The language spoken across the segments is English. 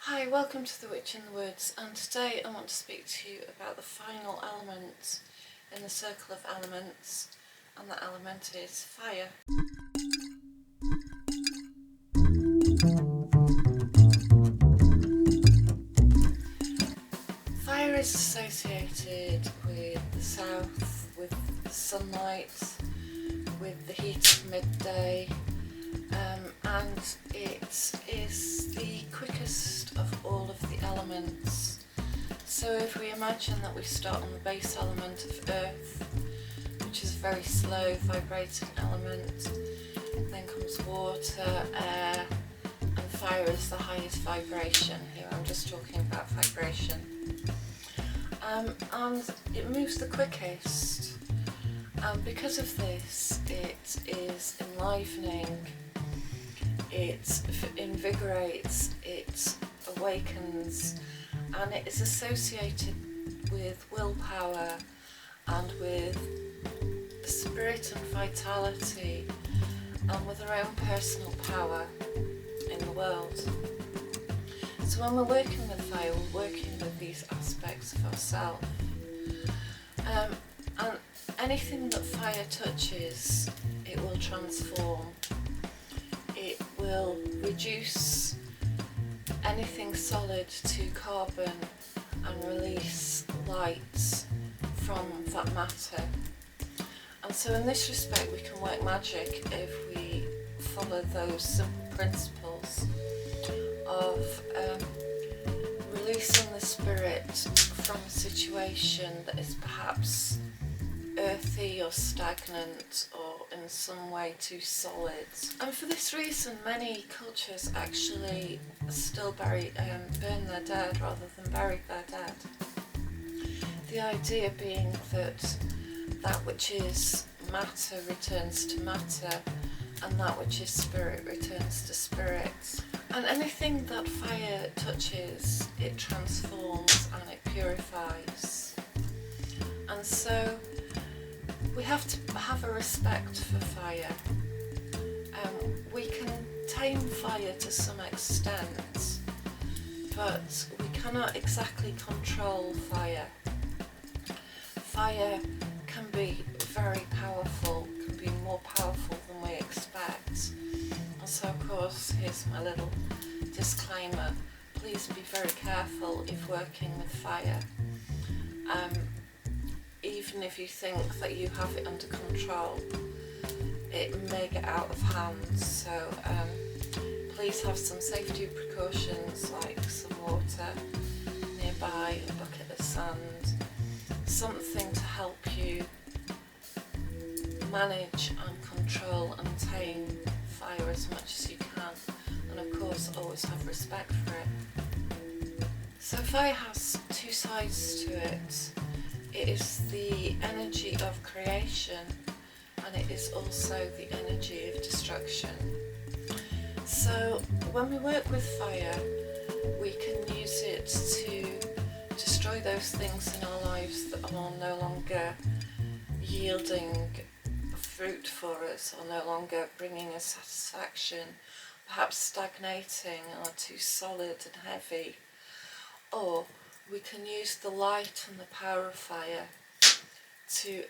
Hi, welcome to The Witch in the Woods, and today I want to speak to you about the final element in the circle of elements, and that element is fire. Fire is associated with the south, with the sunlight, with the heat of midday, and it is the quickest of all of the elements. So if we imagine that we start on the base element of earth, which is a very slow vibrating element, then comes water, air, and fire is the highest vibration. Here I'm just talking about vibration. And it moves the quickest, and because of this it is enlivening, it invigorates, it awakens, and it is associated with willpower and with spirit and vitality and with our own personal power in the world. So when we're working with fire, we're working with these aspects of ourselves. And anything that fire touches, it will transform. It will reduce anything solid to carbon and release light from that matter. And so in this respect we can work magic if we follow those simple principles of releasing the spirit from a situation that is perhaps earthy or stagnant or in some way too solid. And for this reason many cultures actually still burn their dead rather than bury their dead. The idea being that that which is matter returns to matter, and that which is spirit returns to spirit. And anything that fire touches, it transforms and it purifies. And so we have to have a respect for fire. We can tame fire to some extent, but we cannot exactly control fire. Fire can be very powerful, can be more powerful than we expect. And so of course, here's my little disclaimer. Please be very careful if working with fire. Even if you think that you have it under control, it may get out of hand. So please have some safety precautions like some water nearby, a bucket of sand, something to help you manage and control and tame fire as much as you can, and of course always have respect for it. So fire has two sides to it. It is the energy of creation, and it is also the energy of destruction. So when we work with fire, we can use it to destroy those things in our lives that are no longer yielding fruit for us, or no longer bringing us satisfaction, perhaps stagnating or too solid and heavy. Or we can use the light and the power of fire to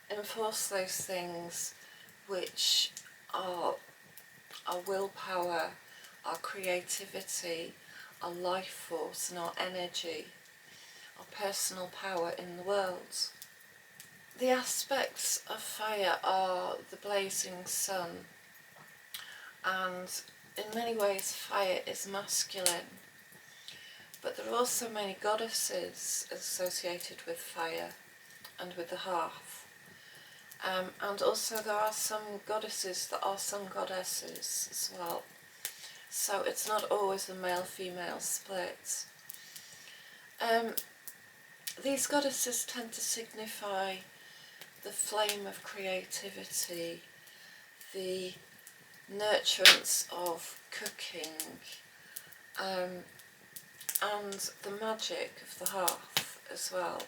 enforce those things which are our willpower, our creativity, our life force and our energy, our personal power in the world. The aspects of fire are the blazing sun, and in many ways fire is masculine. But there are also many goddesses associated with fire and with the hearth. And also there are some goddesses that are sun goddesses as well. So it's not always a male-female split. These goddesses tend to signify the flame of creativity, the nurturance of cooking, and the magic of the hearth as well.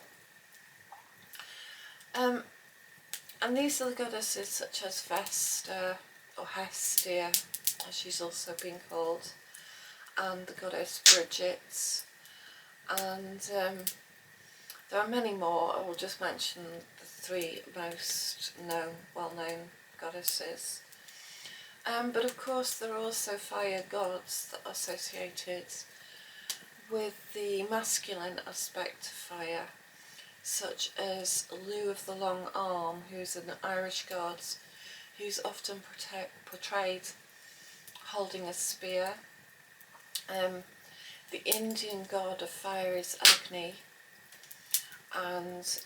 And these are the goddesses such as Vesta, or Hestia, as she's also been called, and the goddess Bridget, and there are many more. I will just mention the three most well-known goddesses. But of course there are also fire gods that are associated with the masculine aspect of fire, such as Lugh of the Long Arm, who's an Irish god who's often portrayed holding a spear. The Indian god of fire is Agni, and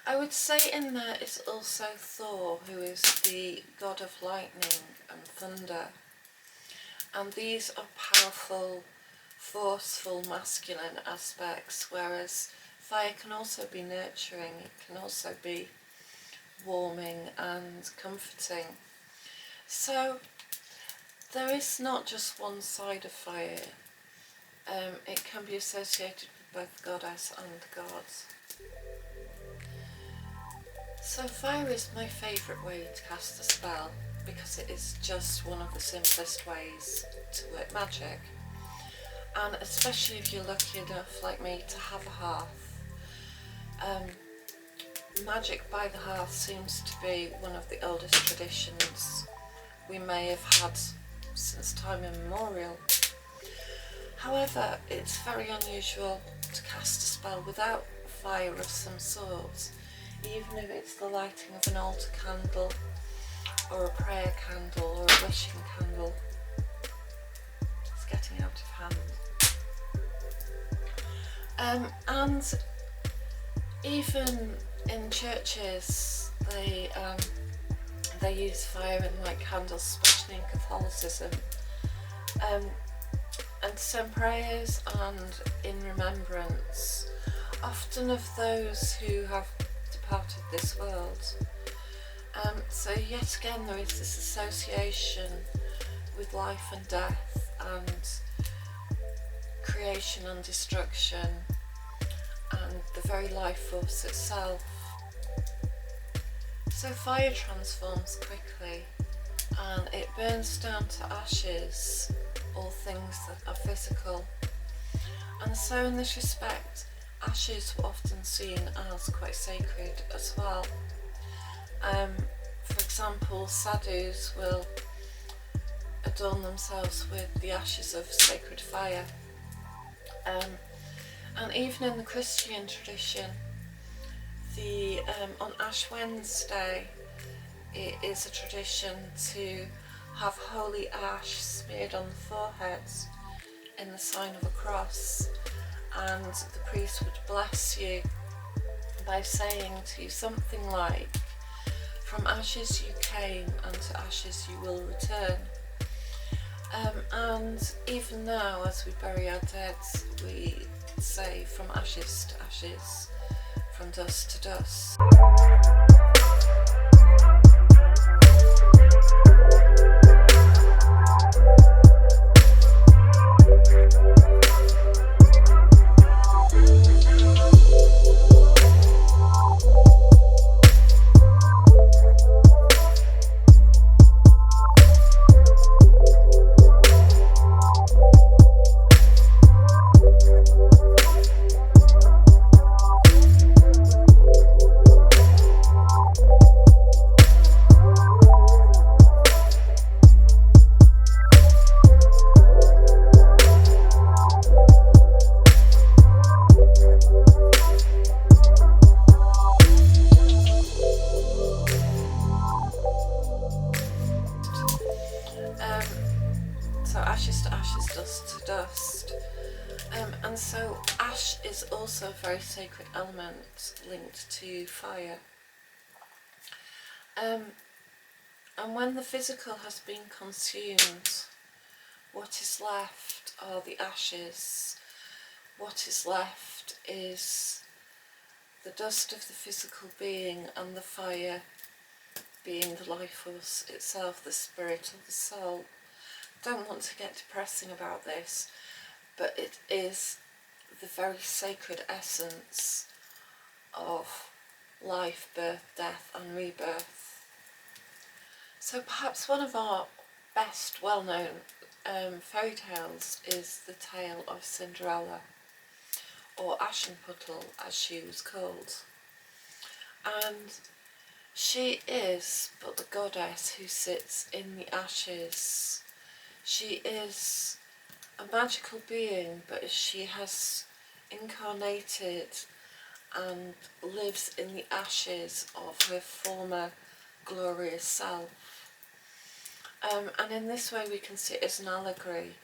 I would say in there is also Thor, who is the god of lightning and thunder, and these are powerful, forceful masculine aspects, whereas fire can also be nurturing, it can also be warming and comforting. So there is not just one side of fire, it can be associated with both goddess and gods. So fire is my favourite way to cast a spell because it is just one of the simplest ways to work magic, and especially if you're lucky enough like me to have a hearth. Magic by the hearth seems to be one of the oldest traditions we may have had since time immemorial. However, it's very unusual to cast a spell without fire of some sort, even if it's the lighting of an altar candle or a prayer candle or a wishing candle. It's getting out of hand. And even in churches they use fire and light candles, especially in Catholicism, and send prayers and in remembrance, often of those who have departed this world. So yet again there is this association with life and death and creation and destruction and the very life force itself. So fire transforms quickly and it burns down to ashes all things that are physical, and so in this respect ashes were often seen as quite sacred as well. For example, sadhus will adorn themselves with the ashes of sacred fire, and even in the Christian tradition, on Ash Wednesday it is a tradition to have holy ash smeared on the forehead in the sign of a cross, and the priest would bless you by saying to you something like, "From ashes you came and to ashes you will return." And even now as we bury our dead we say, "From ashes to ashes, from dust to dust." So ashes to ashes, dust to dust. And so ash is also a very sacred element linked to fire. And when the physical has been consumed, what is left are the ashes. What is left is the dust of the physical being, and the fire being the life force itself, the spirit or the soul. Don't want to get depressing about this, but it is the very sacred essence of life, birth, death and rebirth. So perhaps one of our best well-known fairy tales is the tale of Cinderella, or Aschenputtel as she was called. And she is but the goddess who sits in the ashes. She is a magical being, but she has incarnated and lives in the ashes of her former glorious self. And in this way we can see it as an allegory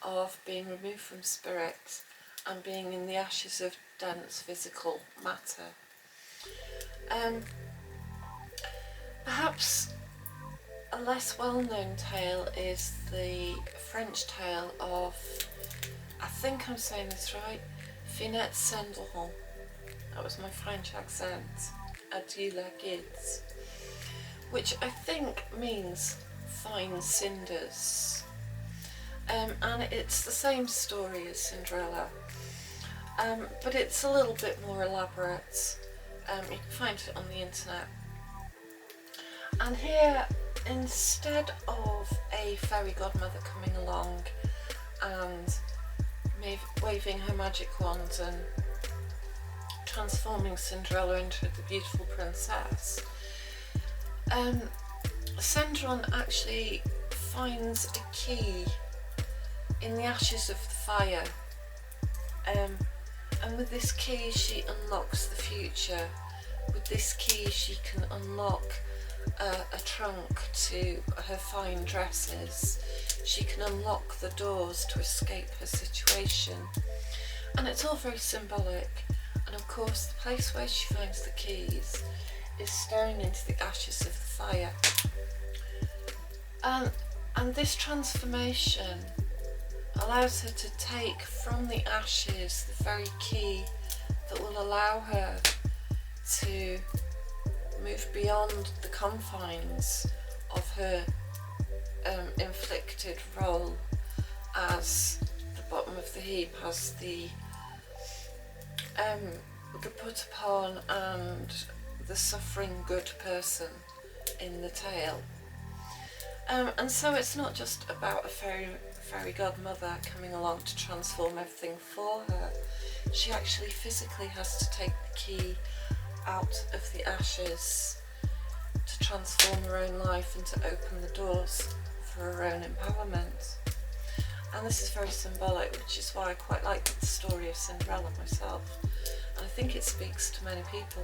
of being removed from spirit and being in the ashes of dense physical matter. Perhaps a less well-known tale is the French tale of, I think I'm saying this right, Finette Cendron. That was my French accent. Adieu la guides, which I think means fine cinders. And it's the same story as Cinderella, but it's a little bit more elaborate. You can find it on the internet. And here, instead of a fairy godmother coming along and waving her magic wand and transforming Cinderella into the beautiful princess, Cendron actually finds a key in the ashes of the fire, and with this key she unlocks the future. With this key she can unlock a trunk to her fine dresses. She can unlock the doors to escape her situation, and it's all very symbolic. And of course the place where she finds the keys is staring into the ashes of the fire. And this transformation allows her to take from the ashes the very key that will allow her to move beyond the confines of her inflicted role as the bottom of the heap, as the put upon and the suffering good person in the tale. And so it's not just about a fairy godmother coming along to transform everything for her. She actually physically has to take the key out of the ashes to transform her own life and to open the doors for her own empowerment. And this is very symbolic, which is why I quite like the story of Cinderella myself, and I think it speaks to many people.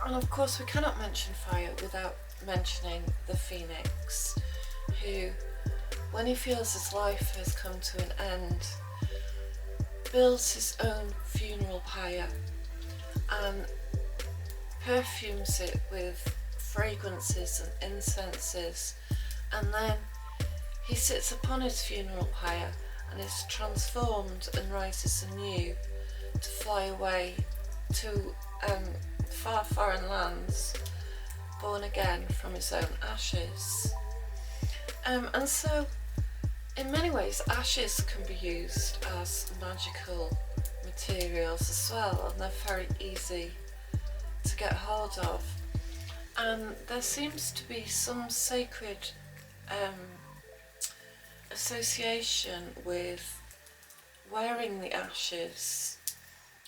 And of course we cannot mention fire without mentioning the phoenix, who, when he feels his life has come to an end, builds his own funeral pyre and perfumes it with fragrances and incenses, and then he sits upon his funeral pyre and is transformed and rises anew to fly away to far foreign lands, born again from his own ashes. And so in many ways ashes can be used as magical materials as well, and they're very easy to get hold of. And there seems to be some sacred association with wearing the ashes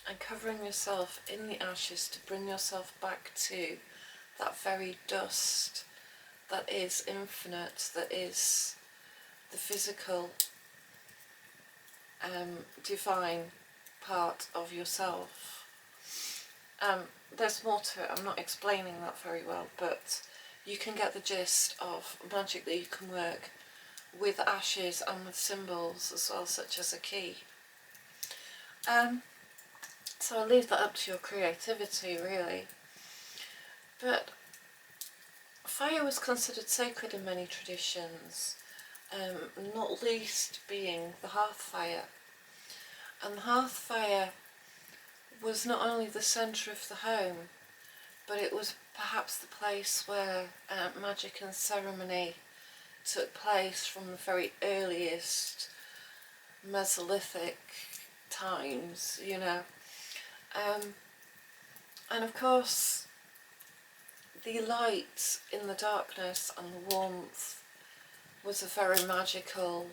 and covering yourself in the ashes to bring yourself back to that very dust that is infinite, that is the physical divine part of yourself. There's more to it, I'm not explaining that very well, but you can get the gist of magic that you can work with ashes and with symbols as well, such as a key. So I'll leave that up to your creativity, really. But fire was considered sacred in many traditions, not least being the hearth fire. And the hearth fire was not only the centre of the home, but it was perhaps the place where magic and ceremony took place from the very earliest Mesolithic times, you know. And of course the light in the darkness and the warmth was a very magical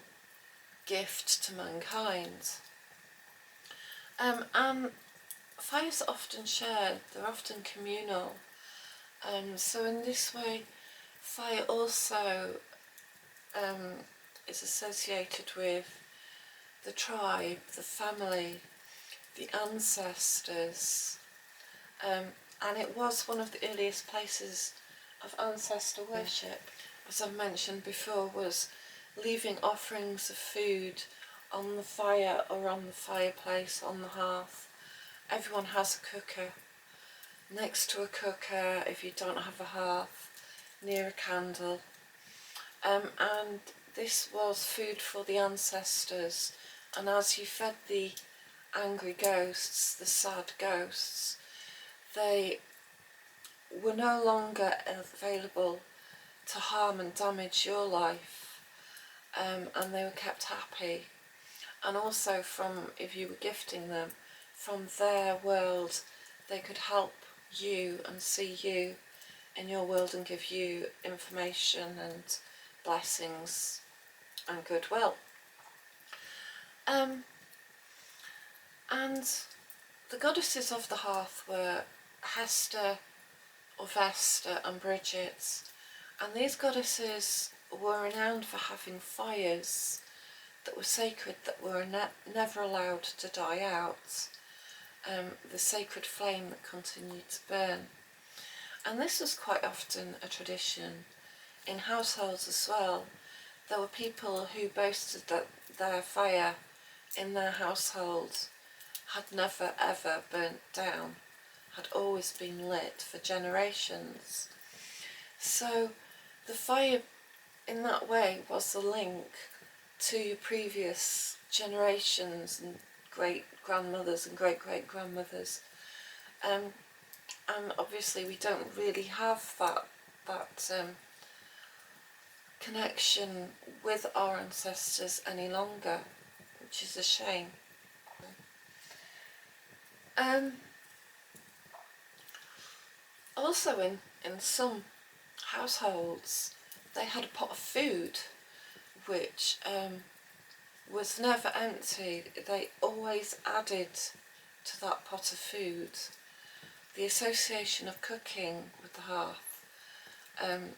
gift to mankind. And fires are often shared, they're often communal. So in this way, fire also is associated with the tribe, the family, the ancestors, and it was one of the earliest places of ancestor worship. As I've mentioned before, was leaving offerings of food on the fire or on the fireplace, on the hearth. Everyone has a cooker. Next to a cooker, if you don't have a hearth, near a candle. And this was food for the ancestors, and as you fed the angry ghosts, the sad ghosts, they were no longer available to harm and damage your life, and they were kept happy. And also from, if you were gifting them, from their world, they could help you and see you in your world and give you information and blessings and goodwill. And the goddesses of the hearth were Hester, or Vesta, and Bridget, and these goddesses were renowned for having fires that were sacred, that were never allowed to die out, the sacred flame that continued to burn. And this was quite often a tradition in households as well. There were people who boasted that their fire in their household had never ever burnt down, had always been lit for generations. So the fire in that way was the link to previous generations and great-grandmothers and great-great-grandmothers. And obviously we don't really have that connection with our ancestors any longer, which is a shame. Also in some households they had a pot of food which was never empty. They always added to that pot of food. The association of cooking with the hearth and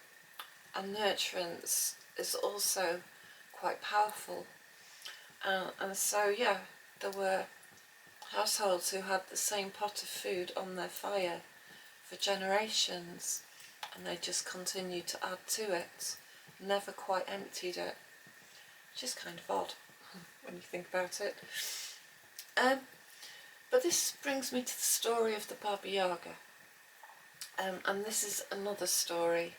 nurturance is also quite powerful. And so, yeah, there were households who had the same pot of food on their fire for generations, and they just continued to add to it, never quite emptied it, which is kind of odd when you think about it. But this brings me to the story of the Baba Yaga, and this is another story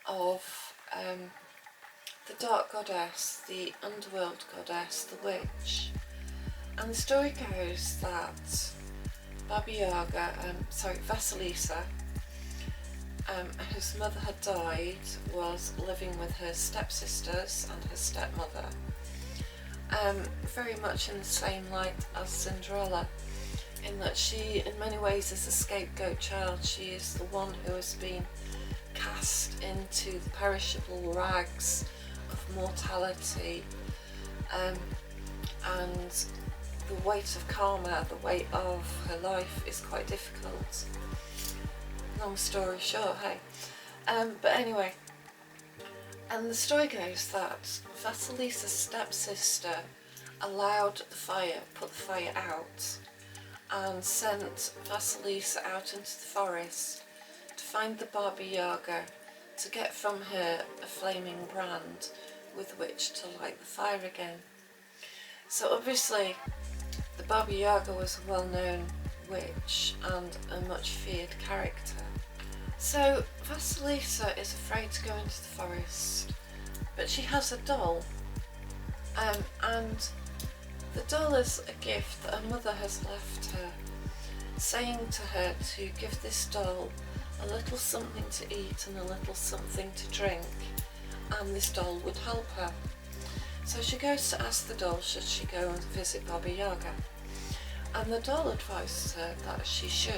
of the dark goddess, the underworld goddess, the witch. And the story goes that Baba Yaga, Vasilisa, whose mother had died, was living with her stepsisters and her stepmother, very much in the same light as Cinderella, in that she in many ways is a scapegoat child. She is the one who has been cast into the perishable rags of mortality, and the weight of karma, the weight of her life is quite difficult. Long story short, hey. But anyway, and the story goes that Vasilisa's stepsister allowed the fire, put the fire out, and sent Vasilisa out into the forest to find the Baba Yaga, to get from her a flaming brand with which to light the fire again. So obviously the Baba Yaga was a well-known witch and a much feared character. So Vasilisa is afraid to go into the forest, but she has a doll, and the doll is a gift that her mother has left her, saying to her to give this doll a little something to eat and a little something to drink, and this doll would help her. So she goes to ask the doll should she go and visit Baba Yaga, and the doll advises her that she should.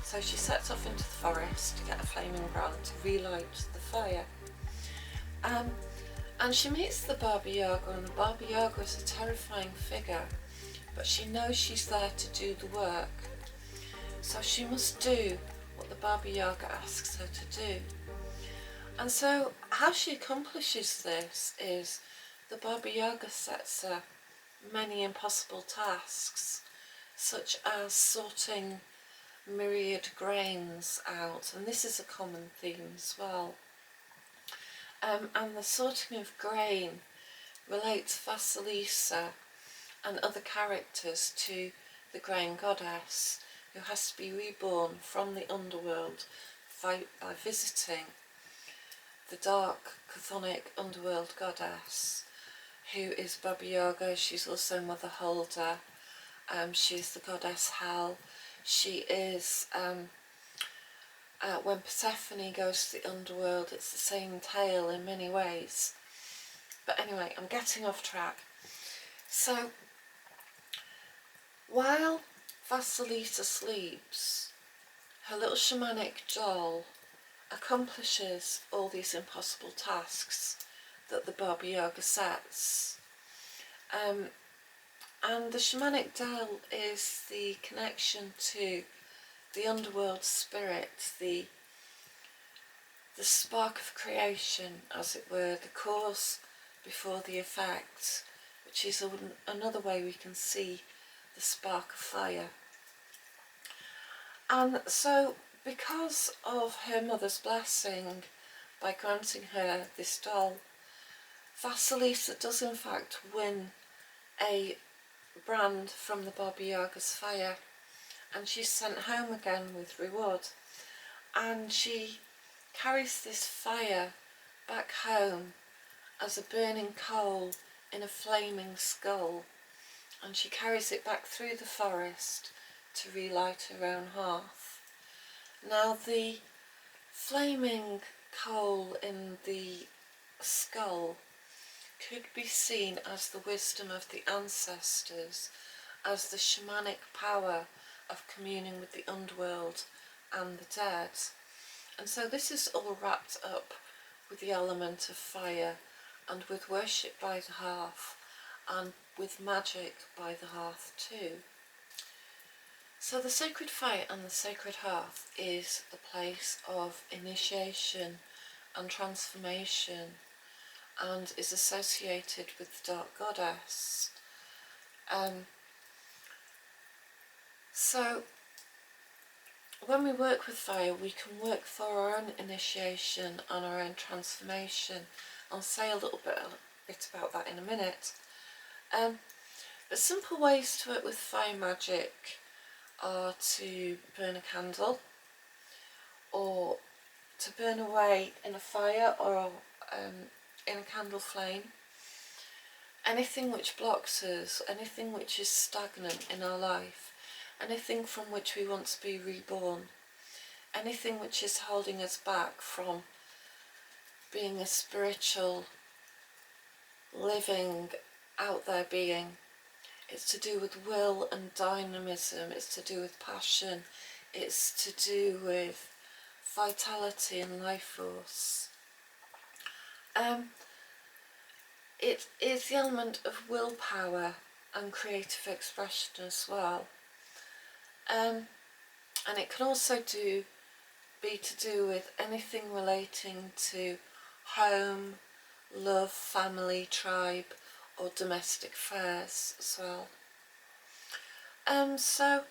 So she sets off into the forest to get a flaming brand to relight the fire. And she meets the Baba Yaga, and the Baba Yaga is a terrifying figure, but she knows she's there to do the work. So she must do what the Baba Yaga asks her to do. And so how she accomplishes this is the Baba Yaga sets her many impossible tasks, such as sorting myriad grains out, and this is a common theme as well. And the sorting of grain relates Vasilisa and other characters to the grain goddess, who has to be reborn from the underworld by visiting the dark chthonic underworld goddess, who is Baba Yaga. She's also Mother Holder. She's the goddess Hel. She is, when Persephone goes to the underworld, it's the same tale in many ways. But anyway, I'm getting off track. So, while Vasilisa sleeps, her little shamanic doll accomplishes all these impossible tasks that the Baba Yaga sets. And the shamanic doll is the connection to the underworld spirit, the spark of creation, as it were, the cause before the effect, which is another way we can see the spark of fire. And so, because of her mother's blessing, by granting her this doll, Vasilisa does in fact win a brand from the Baba Yaga's fire, and she's sent home again with reward. And she carries this fire back home as a burning coal in a flaming skull, and she carries it back through the forest to relight her own hearth. Now, the flaming coal in the skull could be seen as the wisdom of the ancestors, as the shamanic power of communing with the underworld and the dead. And so this is all wrapped up with the element of fire, and with worship by the hearth, and with magic by the hearth too. So the sacred fire and the sacred hearth is a place of initiation and transformation, and is associated with the dark goddess. So when we work with fire, we can work for our own initiation and our own transformation. I'll say a little bit about that in a minute. But simple ways to work with fire magic are to burn a candle, or to burn away in a fire, or in a candle flame, anything which blocks us, anything which is stagnant in our life, anything from which we want to be reborn, anything which is holding us back from being a spiritual, living, out there being. It's to do with will and dynamism, it's to do with passion, it's to do with vitality and life force. It is the element of willpower and creative expression as well. And it can also be to do with anything relating to home, love, family, tribe, or domestic affairs as well. So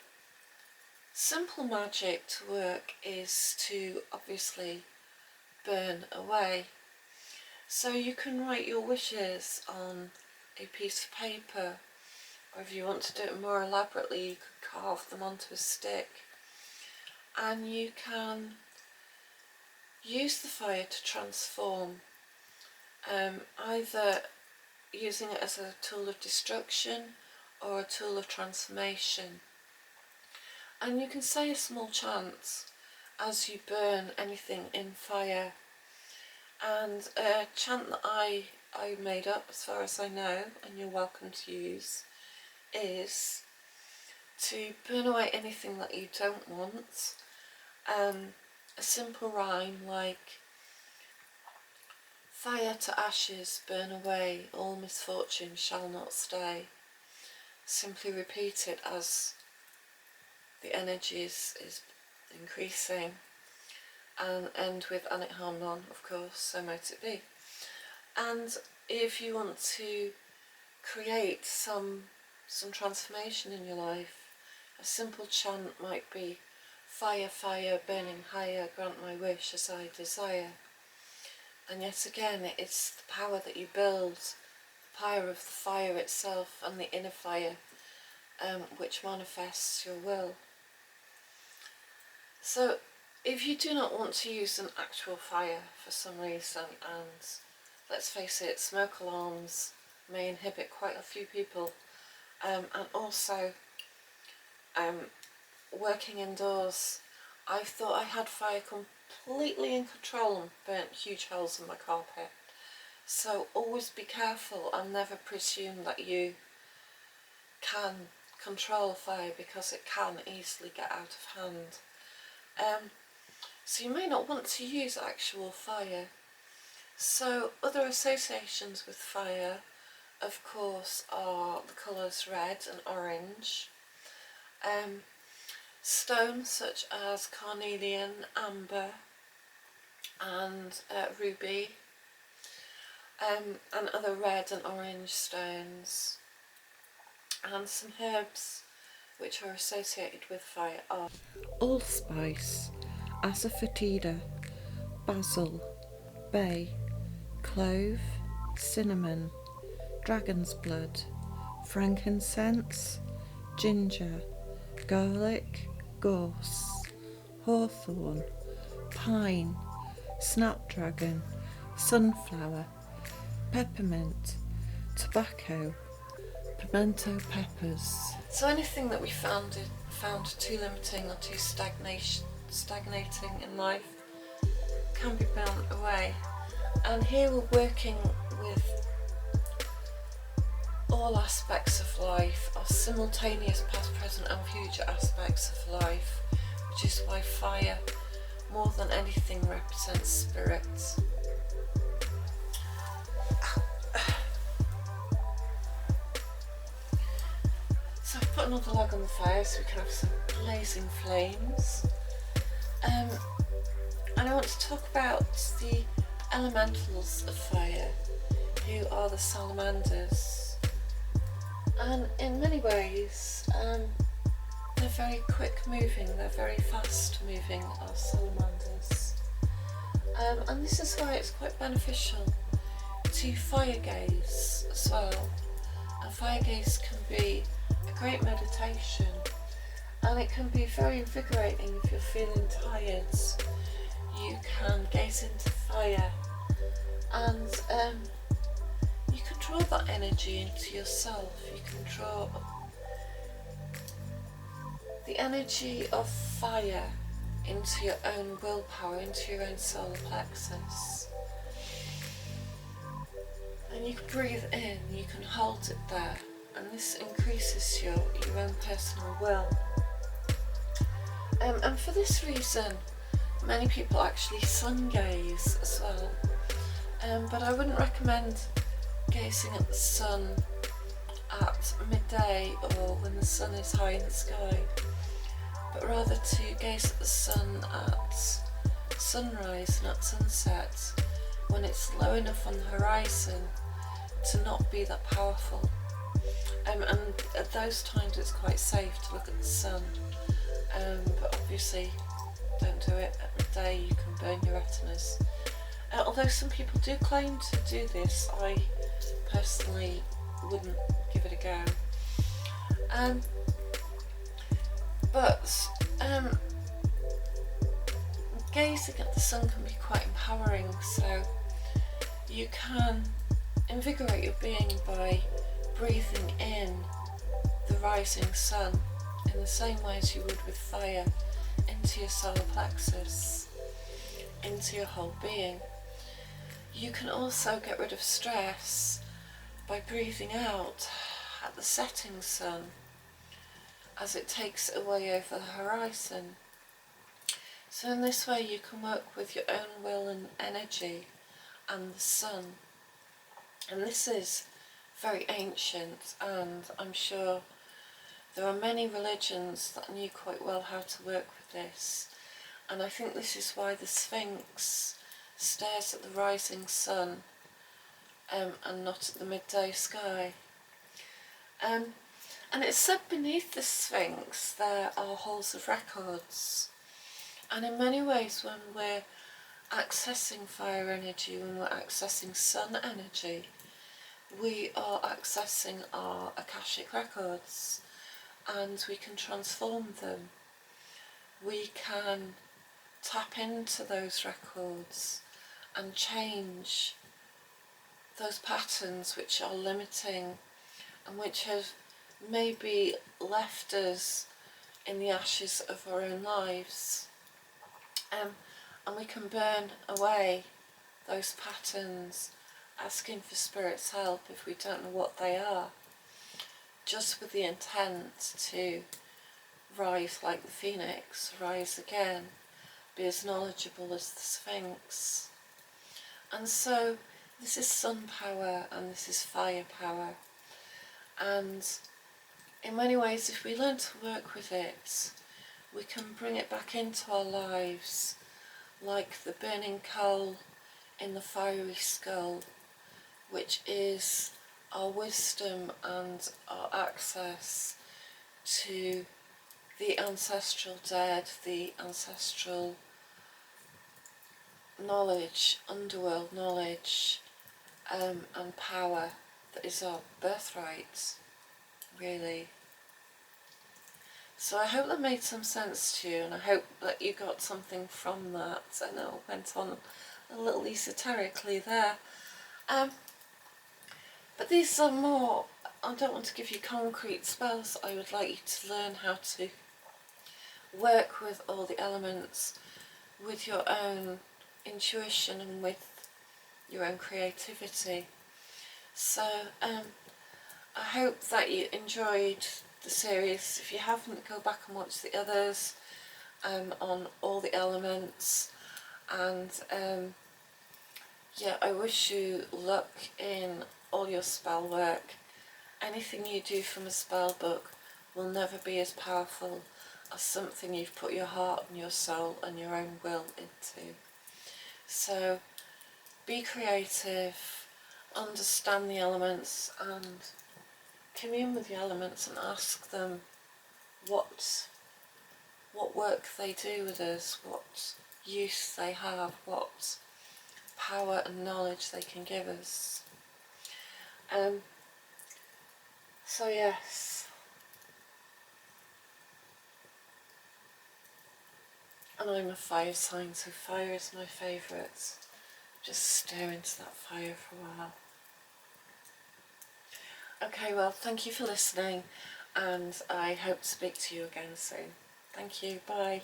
simple magic to work is to obviously burn away. So you can write your wishes on a piece of paper, or if you want to do it more elaborately, you could carve them onto a stick, and you can use the fire to transform, either using it as a tool of destruction or a tool of transformation. And you can say a small chant as you burn anything in fire. And a chant that I made up, as far as I know, and you're welcome to use, is to burn away anything that you don't want. A simple rhyme like Fire to ashes, burn away, all misfortune shall not stay. Simply repeat it as the energy is increasing, and end with "and it harm none," of course, so mote it be. And if you want to create some transformation in your life, a simple chant might be, "Fire, fire, burning higher, grant my wish as I desire." And yet again, it's the power that you build, the power of the fire itself and the inner fire, which manifests your will. So if you do not want to use an actual fire for some reason, and let's face it, smoke alarms may inhibit quite a few people, and also working indoors, I thought I had fire completely in control and burnt huge holes in my carpet. So always be careful and never presume that you can control fire, because it can easily get out of hand. So you may not want to use actual fire. So other associations with fire, of course, are the colours red and orange. Stones such as carnelian, amber and ruby, and other red and orange stones. And some herbs which are associated with fire are allspice, asafoetida, basil, bay, clove, cinnamon, dragon's blood, frankincense, ginger, garlic, gorse, hawthorn, pine, snapdragon, sunflower, peppermint, tobacco, pimento peppers. So anything that we found too limiting or too stagnating in life can be burnt away. And here we're working with all aspects of life, our simultaneous past, present and future aspects of life, which is why fire, more than anything, represents spirit. So I've put another log on the fire so we can have some blazing flames. And I want to talk about the elementals of fire, who are the salamanders. And in many ways, they're very quick moving, they're very fast moving, our salamanders. And this is why it's quite beneficial to fire gaze as well. And fire gaze can be a great meditation, and it can be very invigorating if you're feeling tired. You can gaze into fire, and you can draw that energy into yourself. You can draw the energy of fire into your own willpower, into your own solar plexus. And you can breathe in, you can hold it there, and this increases your own personal will. And for this reason, many people actually sun gaze as well. But I wouldn't recommend gazing at the sun at midday or when the sun is high in the sky, but rather to gaze at the sun at sunrise and at sunset, when it's low enough on the horizon to not be that powerful. And at those times it's quite safe to look at the sun, but obviously don't do it at midday, you can burn your retinas. Although some people do claim to do this, I personally wouldn't give it a go. But gazing at the sun can be quite empowering, so you can invigorate your being by breathing in the rising sun in the same way as you would with fire, into your solar plexus, into your whole being. You can also get rid of stress by breathing out at the setting sun as it takes it away over the horizon. So in this way you can work with your own will and energy and the sun. And this is very ancient, and I'm sure there are many religions that knew quite well how to work with this. And I think this is why the Sphinx stares at the rising sun and not at the midday sky. And it's said beneath the Sphinx there are halls of records. And in many ways, when we're accessing fire energy, when we're accessing sun energy, we are accessing our Akashic records, and we can transform them. We can tap into those records and change those patterns which are limiting and which have maybe left us in the ashes of our own lives. And we can burn away those patterns, asking for Spirit's help if we don't know what they are, just with the intent to rise like the phoenix, rise again, be as knowledgeable as the Sphinx. And so this is sun power and this is fire power. And in many ways, if we learn to work with it, we can bring it back into our lives, like the burning coal in the fiery skull, which is our wisdom and our access to the ancestral dead, the ancestral knowledge, underworld knowledge, and power that is our birthright, really. So I hope that made some sense to you, and I hope that you got something from that. I know I went on a little esoterically there. But these are more, I don't want to give you concrete spells. I would like you to learn how to work with all the elements with your own intuition and with your own creativity. So I hope that you enjoyed the series. If you haven't, go back and watch the others on all the elements. And yeah, I wish you luck in all your spell work. Anything you do from a spell book will never be as powerful as something you've put your heart and your soul and your own will into. So be creative, understand the elements, and commune with the elements and ask them what work they do with us, what use they have, what power and knowledge they can give us. So yes, and I'm a fire sign, so fire is my favourite. Just stare into that fire for a while. Okay, well, thank you for listening, and I hope to speak to you again soon. Thank you, bye.